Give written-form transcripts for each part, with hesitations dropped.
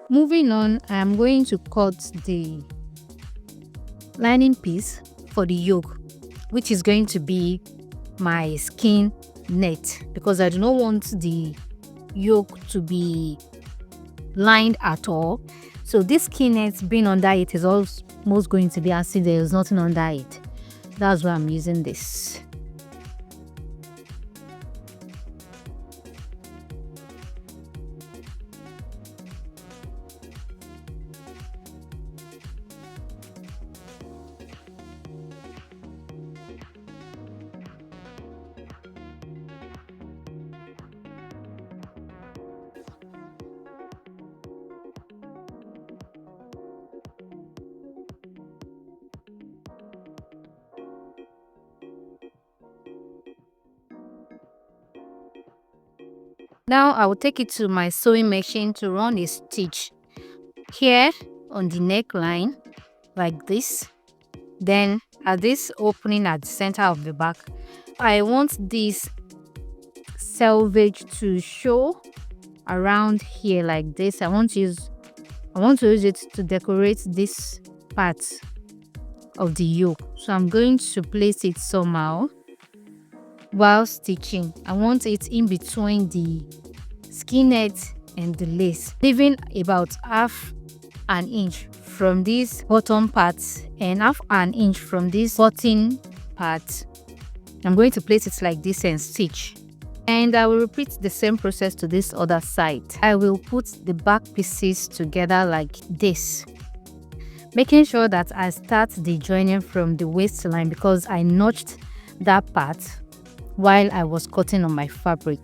Moving on, I am going to cut the lining piece for the yoke, which is going to be my skin net, because I do not want the yoke to be lined at all. So this skin net being under it is almost going to be as if there is nothing under it. That's why I'm using this. Now I will take it to my sewing machine to run a stitch here on the neckline like this. Then at this opening at the center of the back, I want this salvage to show around here like this. I want to use it to decorate this part of the yoke. So I'm going to place it somehow while stitching. I want it in between the skin net and the lace, leaving about half an inch from this bottom part and half an inch from this button part. I'm going to place it like this and stitch. And I will repeat the same process to this other side. I will put the back pieces together like this, making sure that I start the joining from the waistline because I notched that part while I was cutting on my fabric.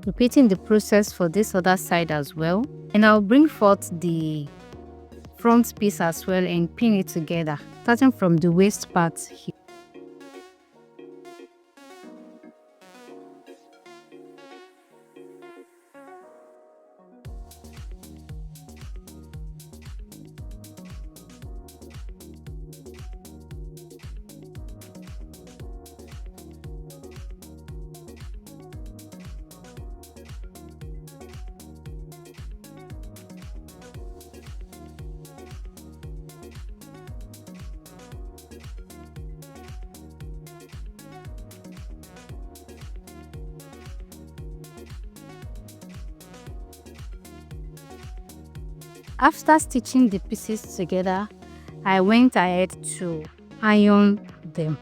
Repeating the process for this other side as well, and I'll bring forth the front piece as well and pin it together, starting from the waist part here. After stitching the pieces together, I went ahead to iron them,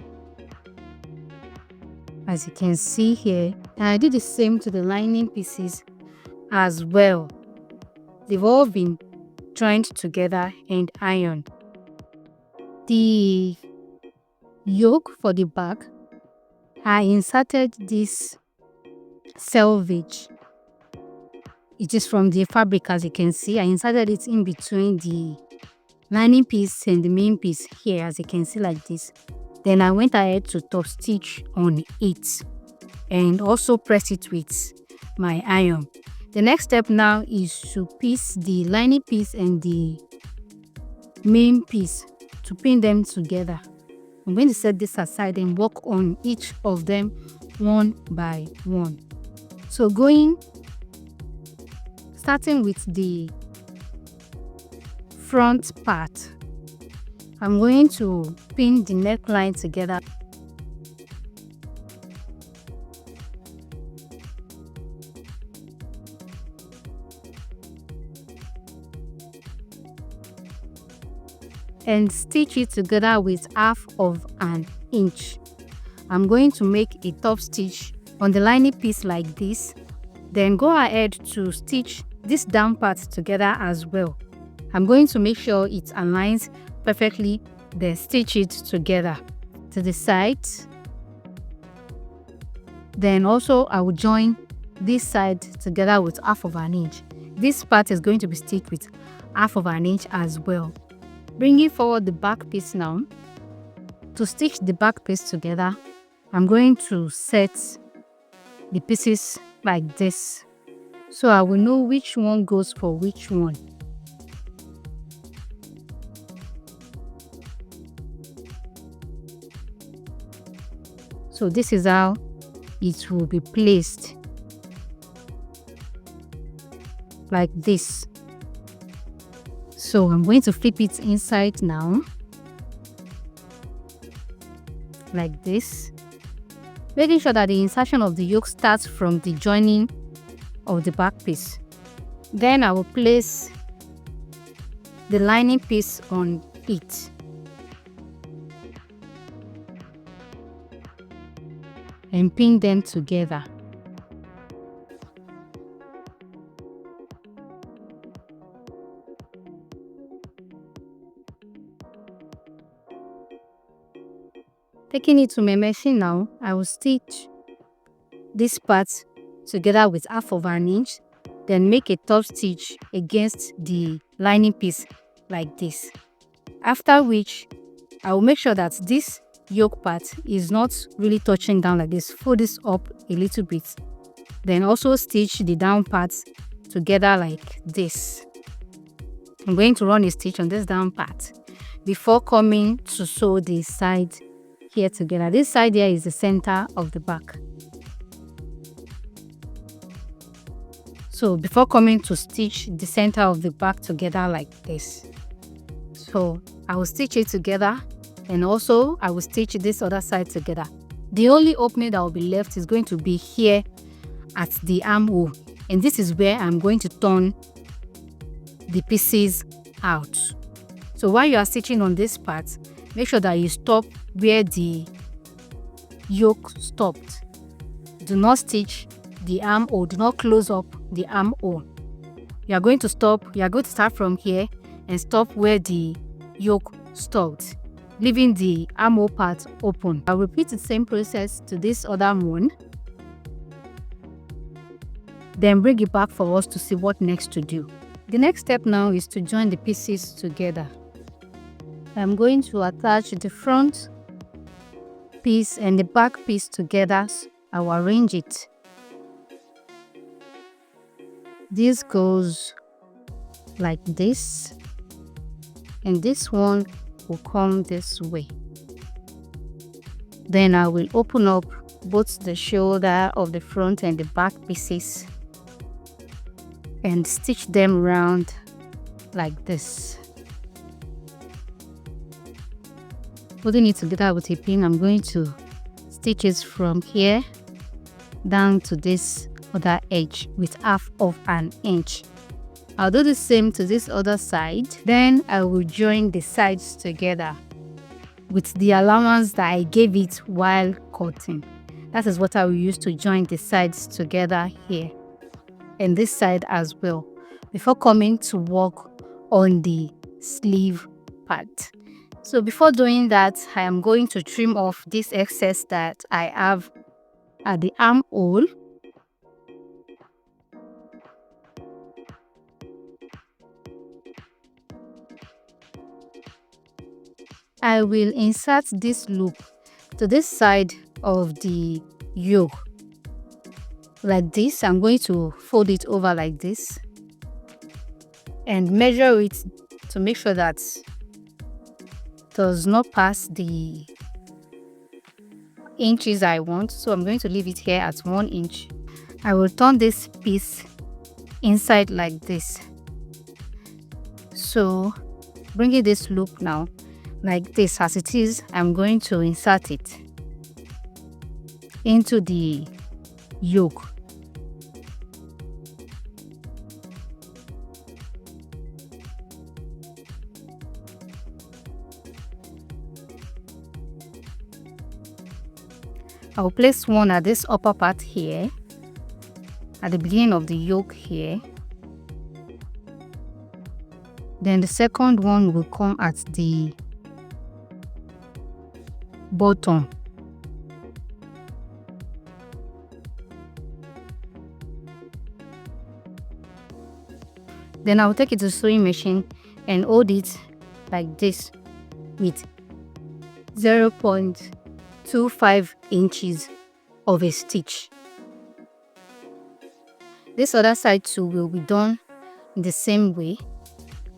as you can see here, and I did the same to the lining pieces as well. They've all been joined together and ironed. The yoke for the back, I inserted this salvage. It is from the fabric, as you can see. I inserted it in between the lining piece and the main piece here, as you can see like this. Then I went ahead to top stitch on it and also press it with my iron. The next step now is to piece the lining piece and the main piece to pin them together. I'm going to set this aside and work on each of them one by one. So starting with the front part, I'm going to pin the neckline together. And stitch it together with half of an inch. I'm going to make a top stitch on the lining piece like this. Then go ahead to stitch this down part together as well. I'm going to make sure it aligns perfectly, then stitch it together to the side. Then also I will join this side together with half of an inch. This part is going to be stitched with half of an inch as well. Bringing forward the back piece now. To stitch the back piece together, I'm going to set the pieces like this. so I will know which one goes for which one. So this is how it will be placed, like this. So I'm going to flip it inside now, like this, making sure that the insertion of the yoke starts from the joining of the back piece. Then I will place the lining piece on it. And pin them together. Taking it to my machine now, I will stitch this part together with half of an inch, then make a top stitch against the lining piece like this. After which, I will make sure that this yoke part is not really touching down like this. Fold this up a little bit, then also stitch the down parts together like this. I'm going to run a stitch on this down part before coming to sew the side here together. This side here is the center of the back. So before coming to stitch the center of the back together like this, so I will stitch it together, and also I will stitch this other side together. The only opening that will be left is going to be here at the armhole, and this is where I'm going to turn the pieces out. So while you are stitching on this part, make sure that you stop where the yoke stopped. Do not stitch the armhole, do not close up the armhole. You are going to start from here and stop where the yoke stopped, leaving the armhole part open. I'll repeat the same process to this other one, then bring it back for us to see what next to do. The next step now is to join the pieces together. I'm going to attach the front piece and the back piece together. I will arrange it. This goes like this, and this one will come this way. Then I will open up both the shoulder of the front and the back pieces and stitch them round like this. Putting it together with a pin, I'm going to stitch it from here down to this other edge with half of an inch. I'll do the same to this other side. Then I will join the sides together with the allowance that I gave it while cutting. That is what I will use to join the sides together here and this side as well, before coming to work on the sleeve part. So before doing that, I am going to trim off this excess that I have at the armhole. I will insert this loop to this side of the yoke like this. I'm going to fold it over like this and measure it to make sure that it does not pass the inches I want. So I'm going to leave it here at 1 inch. I will turn this piece inside like this. So bringing this loop now like this as it is, I'm going to insert it into the yoke. I'll place one at this upper part here, at the beginning of the yoke here. Then the second one will come at the bottom. Then I'll take it to the sewing machine and hold it like this with 0.25 inches of a stitch. This other side too will be done in the same way.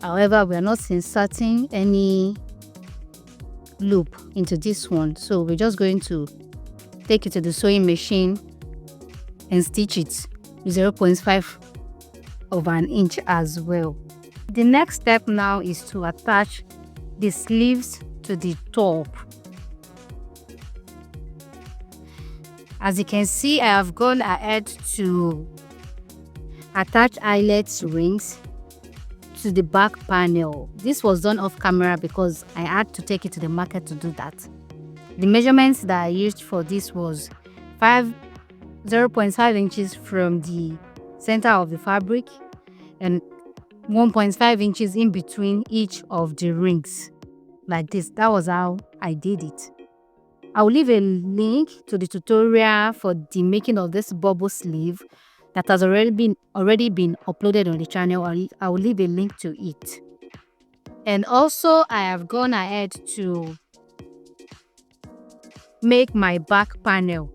However, we are not inserting any loop into this one, so we're just going to take it to the sewing machine and stitch it 0.5 of an inch as well. The next step now is to attach the sleeves to the top. As you can see, I have gone ahead to attach eyelet rings to the back panel. This was done off camera because I had to take it to the market to do that. The measurements that I used for this was 0.5 inches from the center of the fabric and 1.5 inches in between each of the rings, like this. That was how I did it. I'll leave a link to the tutorial for the making of this bubble sleeve that has already been uploaded on the channel. I will leave a link to it. And also, I have gone ahead to make my back panel.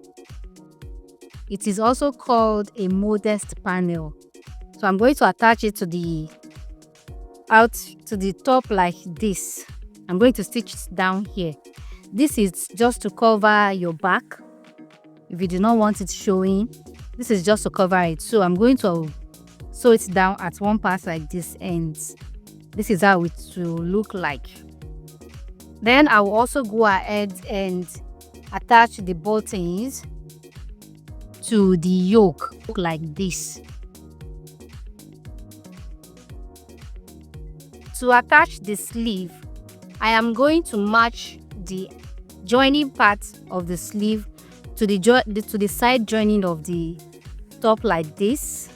It is also called a modest panel. So I'm going to attach it to the top like this. I'm going to stitch it down here. This is just to cover your back. If you do not want it showing, this is just to cover it. So I'm going to sew it down at one part like this, and this is how it will look like. Then I will also go ahead and attach the buttons to the yoke like this. To attach the sleeve, I am going to match the joining part of the sleeve to the side joining of the top like this,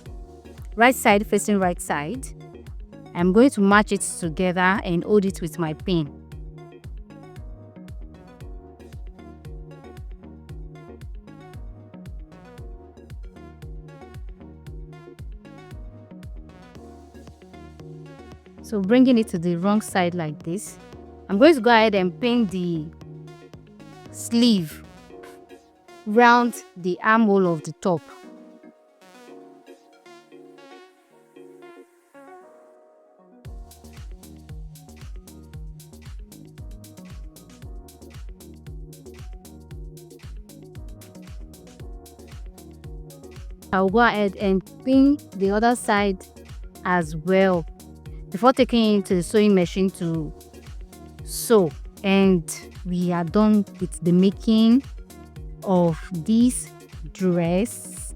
right side facing right side. I'm going to match it together and hold it with my pin. So bringing it to the wrong side like this, I'm going to go ahead and pin the sleeve round the armhole of the top. I'll go ahead and pin the other side as well before taking it to the sewing machine to sew. And we are done with the making of this dress.